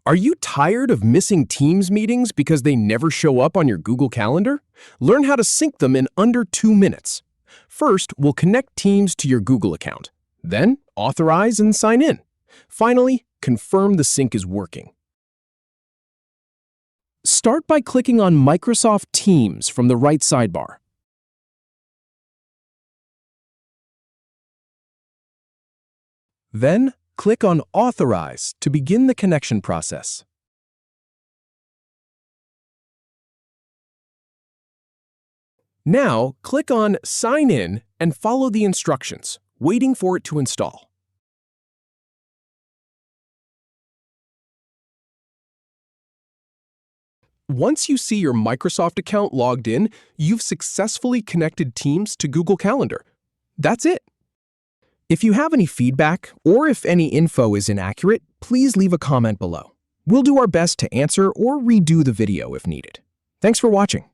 Are you tired of missing Teams meetings because they never show up on your Google Calendar? Learn how to sync them in under 2 minutes. First, we'll connect Teams to your Google account. Then, authorize and sign in. Finally, confirm the sync is working. Start by clicking on Microsoft Teams from the right sidebar. Then, click on Authorize to begin the connection process. Now, click on Sign In and follow the instructions, waiting for it to install. Once you see your Microsoft account logged in, you've successfully connected Teams to Google Calendar. That's it. If you have any feedback or if any info is inaccurate, please leave a comment below. We'll do our best to answer or redo the video if needed. Thanks for watching.